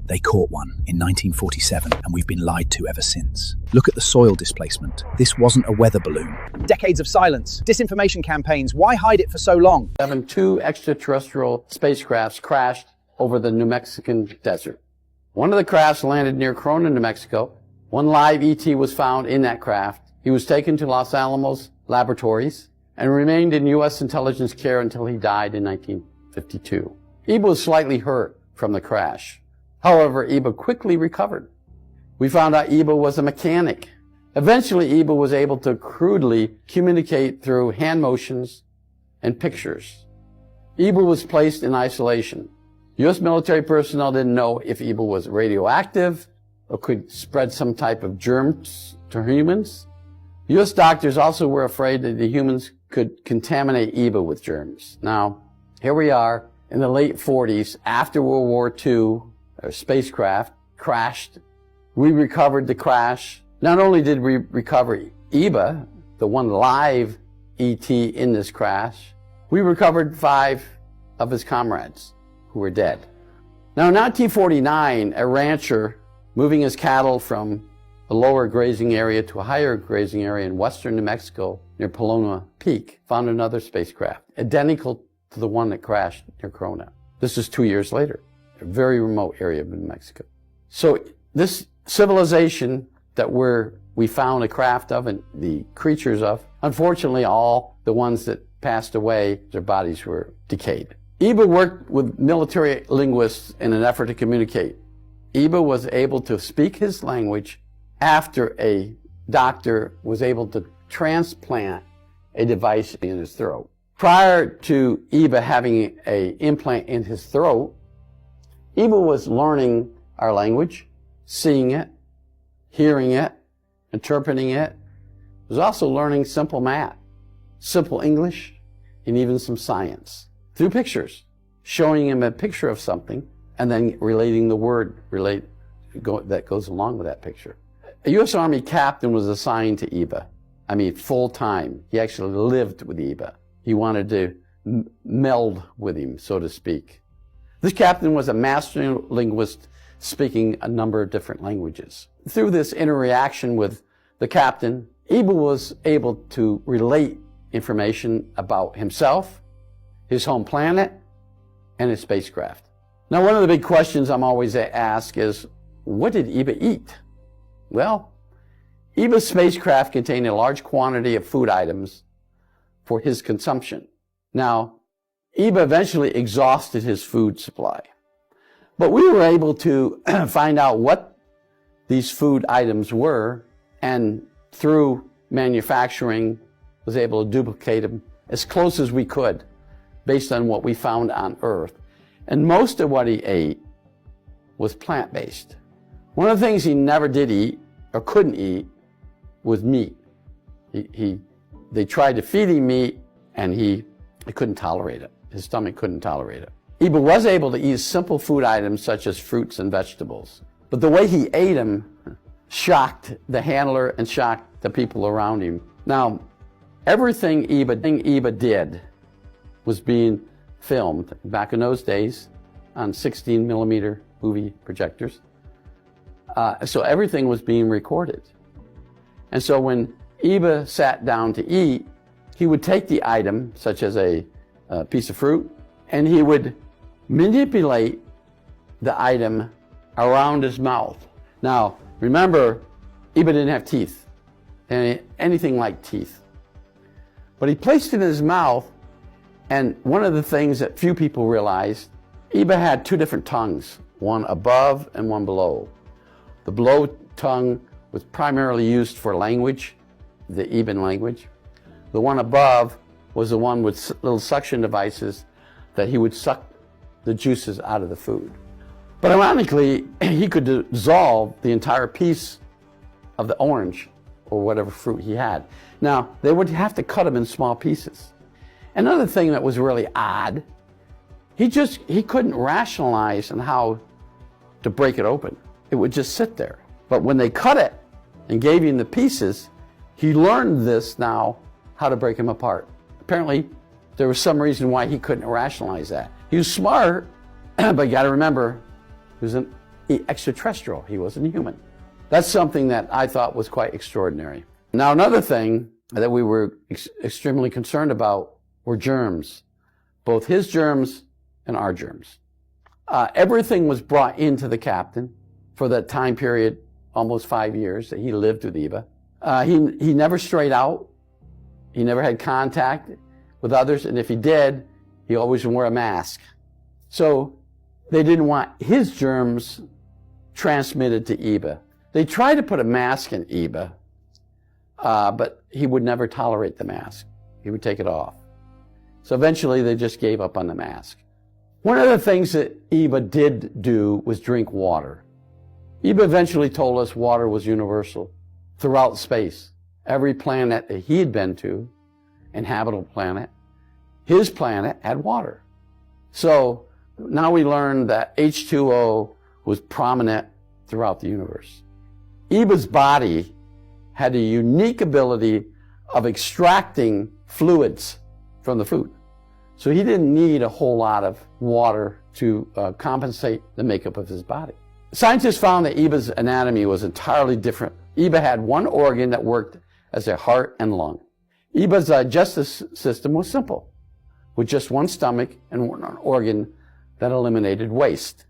They caught one in 1947, and we've been lied to ever since. Look at the soil displacement. This wasn't a weather balloon. Decades of silence, disinformation campaigns. Why hide it for so long? 2 extraterrestrial spacecrafts crashed over the New Mexican desert. One of the crafts landed near Corona, New Mexico. One live ET was found in that craft. He was taken to Los Alamos laboratories and remained in U.S. intelligence care until he died in 1952. Iba was slightly hurt from the crash. However, Iba quickly recovered. We found out Iba was a mechanic. Eventually, Iba was able to crudely communicate through hand motions and pictures. Iba was placed in isolation. U.S. military personnel didn't know if Iba was radioactive or could spread some type of germs to humans. U.S. doctors also were afraid that the humans could contaminate Iba with germs. Now, here we are in the late 40s, after World War II, our spacecraft crashed. We recovered the crash. Not only did we recover Iba, the one live ET in this crash, we recovered 5 of his comrades who were dead. Now in 1949, a rancher moving his cattle from a lower grazing area to a higher grazing area in western New Mexico near Paloma Peak found another spacecraft, identical to the one that crashed near Corona. This is 2 years later, a very remote area of New Mexico. So this civilization that we found a craft of and the creatures of, unfortunately all the ones that passed away, their bodies were decayed. Iba worked with military linguists in an effort to communicate. Iba was able to speak his language after a doctor was able to transplant a device in his throat. Prior to Iba having an implant in his throat, Iba was learning our language, seeing it, hearing it, interpreting it. He was also learning simple math, simple English, and even some science through pictures, showing him a picture of something and then relating the word that goes along with that picture. A U.S. Army captain was assigned to Iba. I mean, full time. He actually lived with Iba. He wanted to meld with him, so to speak. This captain was a master linguist speaking a number of different languages. Through this interaction with the captain, Iba was able to relate information about himself, his home planet, and his spacecraft. Now, one of the big questions I'm always asked is, what did Iba eat? Well, Iba's spacecraft contained a large quantity of food items for his consumption. Now, Iba eventually exhausted his food supply. But we were able to find out what these food items were, and through manufacturing was able to duplicate them as close as we could based on what we found on Earth. And most of what he ate was plant-based. One of the things he never did eat or couldn't eat was meat. They tried to feed him meat and he couldn't tolerate it. His stomach couldn't tolerate it. Iba was able to eat simple food items such as fruits and vegetables. But the way he ate them shocked the handler and shocked the people around him. Now, everything Iba did was being filmed back in those days on 16mm movie projectors. So everything was being recorded. And so when Iba sat down to eat, he would take the item, such as a piece of fruit, and he would manipulate the item around his mouth. Now, remember, Iba didn't have teeth, anything like teeth. But he placed it in his mouth, and one of the things that few people realized, Iba had 2 different tongues, one above and one below. The below tongue was primarily used for language, the Iban language. The one above was the one with little suction devices that he would suck the juices out of the food. But ironically, he could dissolve the entire piece of the orange or whatever fruit he had. Now, they would have to cut them in small pieces. Another thing that was really odd, he couldn't rationalize on how to break it open. It would just sit there. But when they cut it and gave him the pieces, he learned this now, how to break them apart. Apparently, there was some reason why he couldn't rationalize that. He was smart, but you got to remember, he was extraterrestrial. He wasn't human. That's something that I thought was quite extraordinary. Now, another thing that we were extremely concerned about were germs, both his germs and our germs. Everything was brought into the captain for that time period, almost 5 years that he lived with Iba. He never strayed out. He never had contact with others, and if he did, he always wore a mask. So they didn't want his germs transmitted to Iba. They tried to put a mask in Iba, but he would never tolerate the mask. He would take it off. So eventually they just gave up on the mask. One of the things that Iba did do was drink water. Iba eventually told us water was universal throughout space. Every planet that he had been to, inhabitable planet, his planet had water. So now we learned that H2O was prominent throughout the universe. Iba's body had a unique ability of extracting fluids from the food. So he didn't need a whole lot of water to compensate the makeup of his body. Scientists found that Iba's anatomy was entirely different. Iba had one organ that worked as a heart and lung. Iba's digestive system was simple, with just one stomach and one organ that eliminated waste.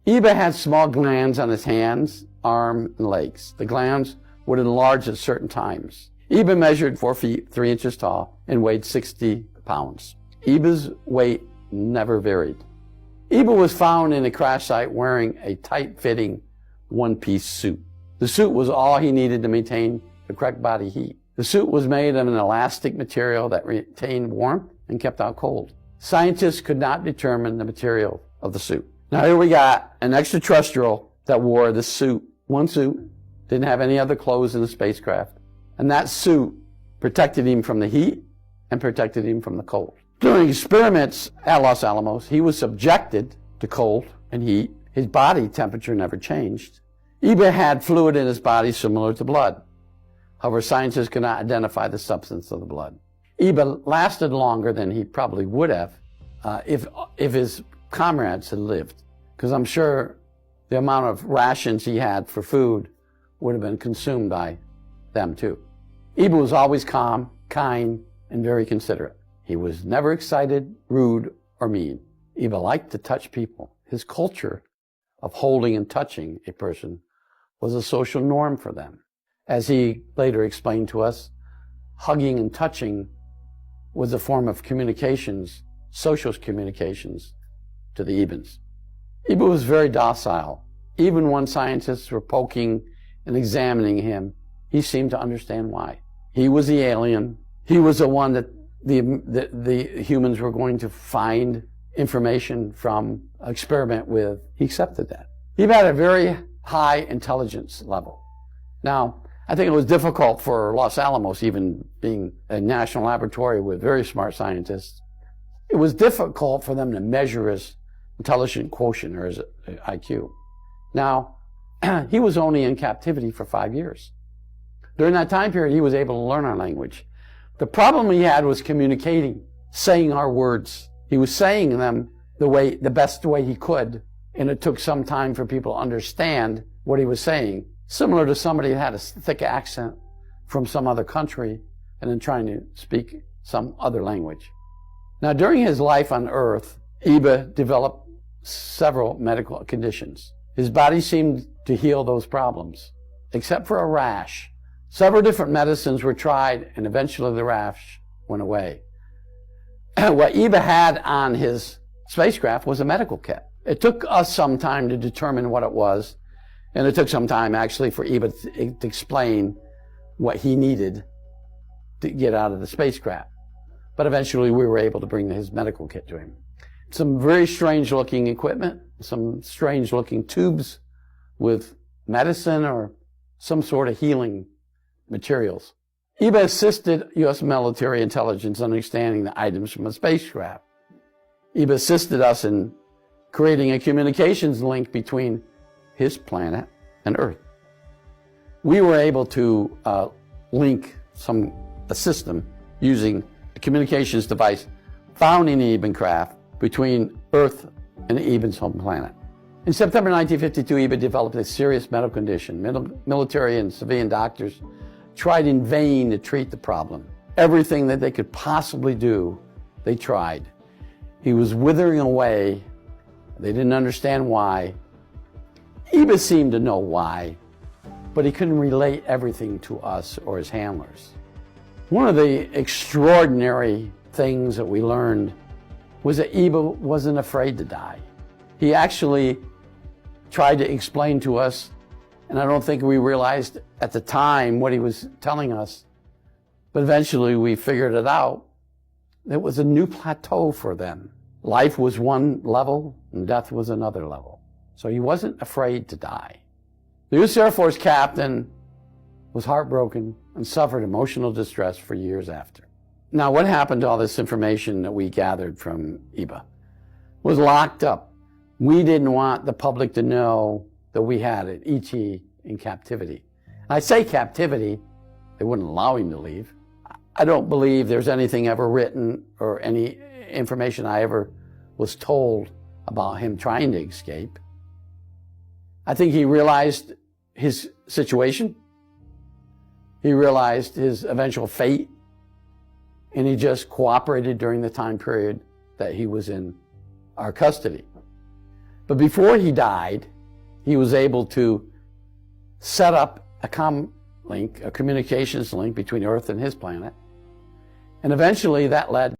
Iba had small glands on his hands, arm, and legs. The glands would enlarge at certain times. Iba measured 4 feet 3 inches tall and weighed 60 pounds. Iba's weight never varied. Iba was found in a crash site wearing a tight-fitting one-piece suit. The suit was all he needed to maintain the correct body heat. The suit was made of an elastic material that retained warmth and kept out cold. Scientists could not determine the material of the suit. Now here we got an extraterrestrial that wore this suit, one suit, didn't have any other clothes in the spacecraft, and that suit protected him from the heat and protected him from the cold. During experiments at Los Alamos, he was subjected to cold and heat. His body temperature never changed. Iba had fluid in his body similar to blood. However, scientists could not identify the substance of the blood. Iba lasted longer than he probably would have if his comrades had lived, because I'm sure the amount of rations he had for food would have been consumed by them too. Iba was always calm, kind, and very considerate. He was never excited, rude, or mean. Iba liked to touch people. His culture of holding and touching a person was a social norm for them. As he later explained to us, hugging and touching was a form of communications, social communications, to the Ibans. Iba was very docile. Even when scientists were poking and examining him, he seemed to understand why. He was the alien. He was the one that the humans were going to find information from, experiment with. He accepted that. He had a very high intelligence level. Now, I think it was difficult for Los Alamos, even being a national laboratory with very smart scientists, it was difficult for them to measure his intelligence quotient or his IQ. Now, he was only in captivity for 5 years. During that time period, he was able to learn our language. The problem he had was communicating, saying our words. He was saying them the best way he could, and it took some time for people to understand what he was saying, similar to somebody who had a thick accent from some other country and then trying to speak some other language. Now, during his life on Earth, Iba developed several medical conditions. His body seemed to heal those problems, except for a rash. Several different medicines were tried, and eventually the rash went away. What Iba had on his spacecraft was a medical kit. It took us some time to determine what it was, and it took some time actually for Iba to explain what he needed to get out of the spacecraft. But eventually we were able to bring his medical kit to him. Some very strange looking equipment, some strange looking tubes with medicine or some sort of healing materials. Iba assisted U.S. military intelligence in understanding the items from a spacecraft. Iba assisted us in creating a communications link between his planet and Earth. We were able to link a system using a communications device found in the Iban craft between Earth and the Iban's home planet. In September 1952, Iba developed a serious medical condition. Military and civilian doctors tried in vain to treat the problem. Everything that they could possibly do, they tried. He was withering away. They didn't understand why. Iba seemed to know why, but he couldn't relate everything to us or his handlers. One of the extraordinary things that we learned was that Iba wasn't afraid to die. He actually tried to explain to us, and I don't think we realized at the time what he was telling us, but eventually we figured it out. It was a new plateau for them. Life was one level and death was another level. So he wasn't afraid to die. The U.S. Air Force captain was heartbroken and suffered emotional distress for years after. Now, what happened to all this information that we gathered from Iba? It was locked up. We didn't want the public to know that we had it, E.T. in captivity. And I say captivity, they wouldn't allow him to leave. I don't believe there's anything ever written or any information I ever was told about him trying to escape. I think he realized his situation. He realized his eventual fate, and he just cooperated during the time period that he was in our custody. But before he died, he was able to set up a communications link between Earth and his planet. And eventually that led